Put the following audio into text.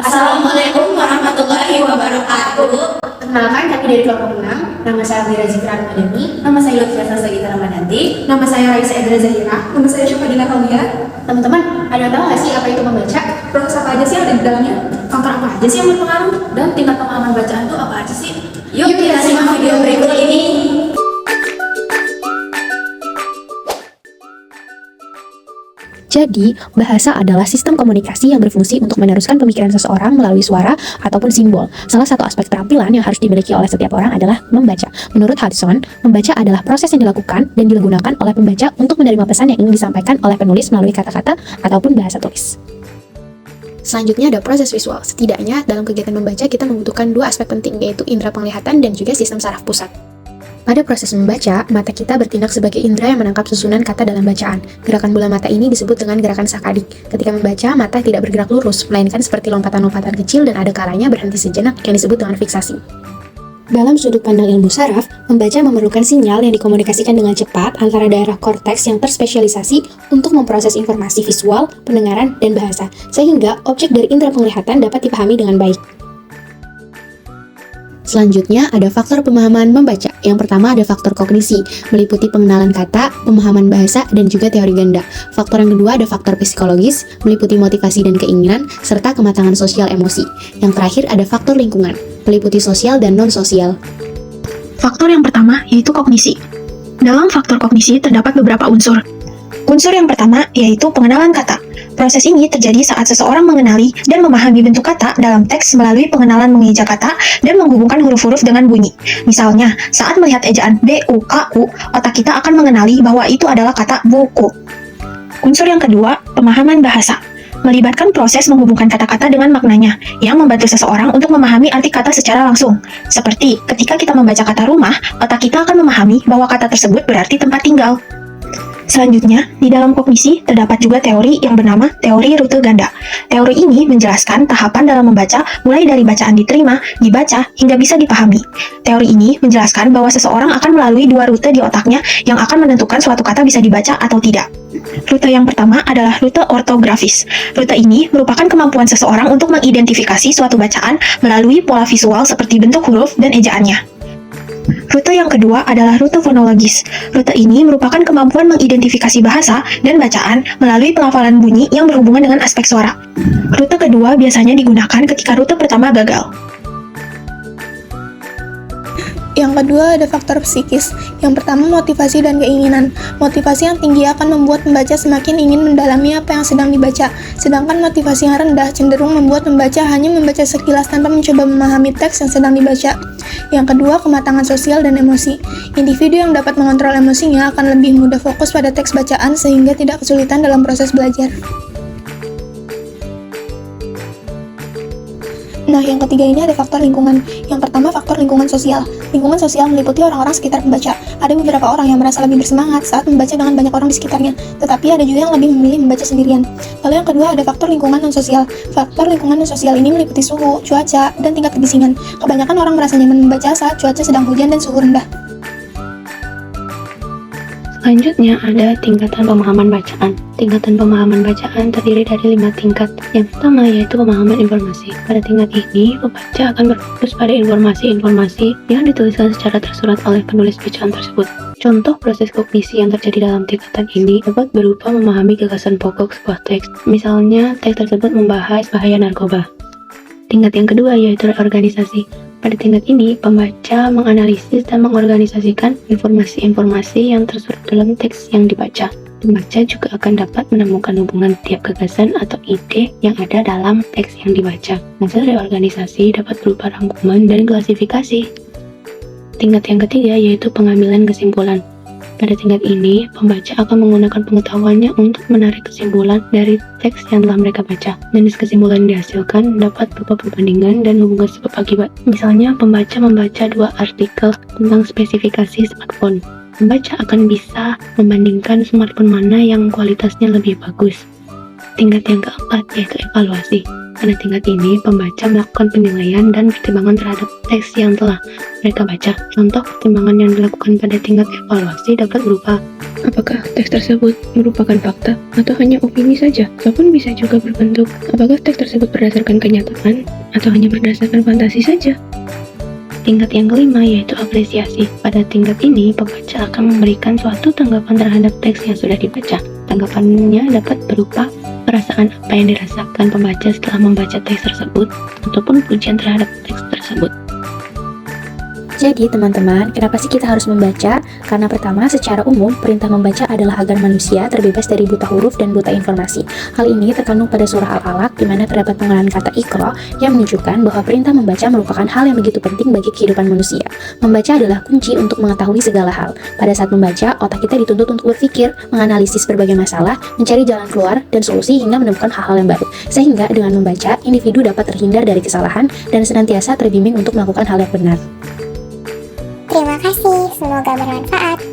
Assalamualaikum warahmatullahi wabarakatuh. Perkenalkan, kami dari kelompok 6. Nama saya Alvira Zikra Madani. Nama saya Lutfi Sasagita Ramadanti. Nama saya Raisa Edra Zahira. Nama saya Syafadila Kaulia. Teman-teman, ada yang tahu nggak sih apa itu membaca? Proses apa aja sih yang ada di dalamnya? Faktor apa aja sih yang berpengaruh? Dan tingkat pemahaman bacaan itu apa aja sih? Yuk kita simak video berikut ini. Jadi, bahasa adalah sistem komunikasi yang berfungsi untuk meneruskan pemikiran seseorang melalui suara ataupun simbol. Salah satu aspek keterampilan yang harus dimiliki oleh setiap orang adalah membaca. Menurut Hudson, membaca adalah proses yang dilakukan dan digunakan oleh pembaca untuk menerima pesan yang ingin disampaikan oleh penulis melalui kata-kata ataupun bahasa tulis. Selanjutnya ada proses visual. Setidaknya dalam kegiatan membaca kita membutuhkan dua aspek penting, yaitu indera penglihatan dan juga sistem saraf pusat. Pada proses membaca, mata kita bertindak sebagai indera yang menangkap susunan kata dalam bacaan. Gerakan bola mata ini disebut dengan gerakan sakadik. Ketika membaca, mata tidak bergerak lurus, melainkan seperti lompatan-lompatan kecil dan ada kalanya berhenti sejenak yang disebut dengan fiksasi. Dalam sudut pandang ilmu saraf, membaca memerlukan sinyal yang dikomunikasikan dengan cepat antara daerah korteks yang terspesialisasi untuk memproses informasi visual, pendengaran, dan bahasa, sehingga objek dari indera penglihatan dapat dipahami dengan baik. Selanjutnya ada faktor pemahaman membaca. Yang pertama ada faktor kognisi, meliputi pengenalan kata, pemahaman bahasa, dan juga teori ganda. Faktor yang kedua ada faktor psikologis, meliputi motivasi dan keinginan, serta kematangan sosial emosi. Yang terakhir ada faktor lingkungan, meliputi sosial dan non-sosial. Faktor yang pertama yaitu kognisi. Dalam faktor kognisi terdapat beberapa unsur. Unsur yang pertama yaitu pengenalan kata. Proses ini terjadi saat seseorang mengenali dan memahami bentuk kata dalam teks melalui pengenalan mengeja kata dan menghubungkan huruf-huruf dengan bunyi. Misalnya, saat melihat ejaan B-U-K-U, otak kita akan mengenali bahwa itu adalah kata buku. Unsur yang kedua, pemahaman bahasa. Melibatkan proses menghubungkan kata-kata dengan maknanya, yang membantu seseorang untuk memahami arti kata secara langsung. Seperti ketika kita membaca kata rumah, otak kita akan memahami bahwa kata tersebut berarti tempat tinggal. Selanjutnya, di dalam kognisi terdapat juga teori yang bernama teori rute ganda. Teori ini menjelaskan tahapan dalam membaca mulai dari bacaan diterima, dibaca, hingga bisa dipahami. Teori ini menjelaskan bahwa seseorang akan melalui dua rute di otaknya yang akan menentukan suatu kata bisa dibaca atau tidak. Rute yang pertama adalah rute ortografis. Rute ini merupakan kemampuan seseorang untuk mengidentifikasi suatu bacaan melalui pola visual seperti bentuk huruf dan ejaannya. Rute yang kedua adalah rute fonologis. Rute ini merupakan kemampuan mengidentifikasi bahasa dan bacaan melalui pelafalan bunyi yang berhubungan dengan aspek suara. Rute kedua biasanya digunakan ketika rute pertama gagal. Yang kedua ada faktor psikis. Yang pertama motivasi dan keinginan. Motivasi yang tinggi akan membuat pembaca semakin ingin mendalami apa yang sedang dibaca. Sedangkan motivasi yang rendah cenderung membuat pembaca hanya membaca sekilas tanpa mencoba memahami teks yang sedang dibaca. Yang kedua, kematangan sosial dan emosi. Individu yang dapat mengontrol emosinya akan lebih mudah fokus pada teks bacaan sehingga tidak kesulitan dalam proses belajar. Nah, yang ketiga ini ada faktor lingkungan. Yang pertama, faktor lingkungan sosial. Lingkungan sosial meliputi orang-orang sekitar pembaca. Ada beberapa orang yang merasa lebih bersemangat saat membaca dengan banyak orang di sekitarnya, tetapi ada juga yang lebih memilih membaca sendirian. Lalu yang kedua ada faktor lingkungan non-sosial. Faktor lingkungan non-sosial ini meliputi suhu, cuaca, dan tingkat kebisingan. Kebanyakan orang merasa nyaman membaca saat cuaca sedang hujan dan suhu rendah. Selanjutnya ada tingkatan pemahaman bacaan. Tingkatan pemahaman bacaan terdiri dari 5 tingkat. Yang pertama yaitu pemahaman informasi. Pada tingkat ini, pembaca akan berfokus pada informasi-informasi yang dituliskan secara tersurat oleh penulis bacaan tersebut. Contoh proses kognisi yang terjadi dalam tingkatan ini dapat berupa memahami gagasan pokok sebuah teks. Misalnya, teks tersebut membahas bahaya narkoba. Tingkat yang kedua yaitu reorganisasi. Pada tingkat ini, pembaca menganalisis dan mengorganisasikan informasi-informasi yang tersurat dalam teks yang dibaca. Pembaca juga akan dapat menemukan hubungan tiap gagasan atau ide yang ada dalam teks yang dibaca. Hasil reorganisasi dapat berupa rangkuman dan klasifikasi. Tingkat yang ketiga yaitu pengambilan kesimpulan. Pada tingkat ini, pembaca akan menggunakan pengetahuannya untuk menarik kesimpulan dari teks yang telah mereka baca. Jenis kesimpulan yang dihasilkan dapat berupa perbandingan dan hubungan sebab akibat. Misalnya, pembaca membaca 2 artikel tentang spesifikasi smartphone. Pembaca akan bisa membandingkan smartphone mana yang kualitasnya lebih bagus. Tingkat yang keempat yaitu evaluasi. Pada tingkat ini, pembaca melakukan penilaian dan pertimbangan terhadap teks yang telah mereka baca. Contoh pertimbangan yang dilakukan pada tingkat evaluasi dapat berupa Apakah teks tersebut merupakan fakta atau hanya opini saja? Ataupun bisa juga berbentuk, apakah teks tersebut berdasarkan kenyataan atau hanya berdasarkan fantasi saja? Tingkat yang kelima yaitu apresiasi. Pada tingkat ini, pembaca akan memberikan suatu tanggapan terhadap teks yang sudah dibaca. Tanggapannya dapat berupa perasaan apa yang dirasakan pembaca setelah membaca teks tersebut, ataupun pujian terhadap teks tersebut. Jadi teman-teman, kenapa sih kita harus membaca? Karena pertama, secara umum, perintah membaca adalah agar manusia terbebas dari buta huruf dan buta informasi. Hal ini terkandung pada surah Al-Alaq, di mana terdapat penggunaan kata Iqra yang menunjukkan bahwa perintah membaca merupakan hal yang begitu penting bagi kehidupan manusia. Membaca adalah kunci untuk mengetahui segala hal. Pada saat membaca, otak kita dituntut untuk berpikir, menganalisis berbagai masalah, mencari jalan keluar, dan solusi hingga menemukan hal-hal yang baru. Sehingga dengan membaca, individu dapat terhindar dari kesalahan dan senantiasa terbimbing untuk melakukan hal yang benar. Terima kasih, semoga bermanfaat.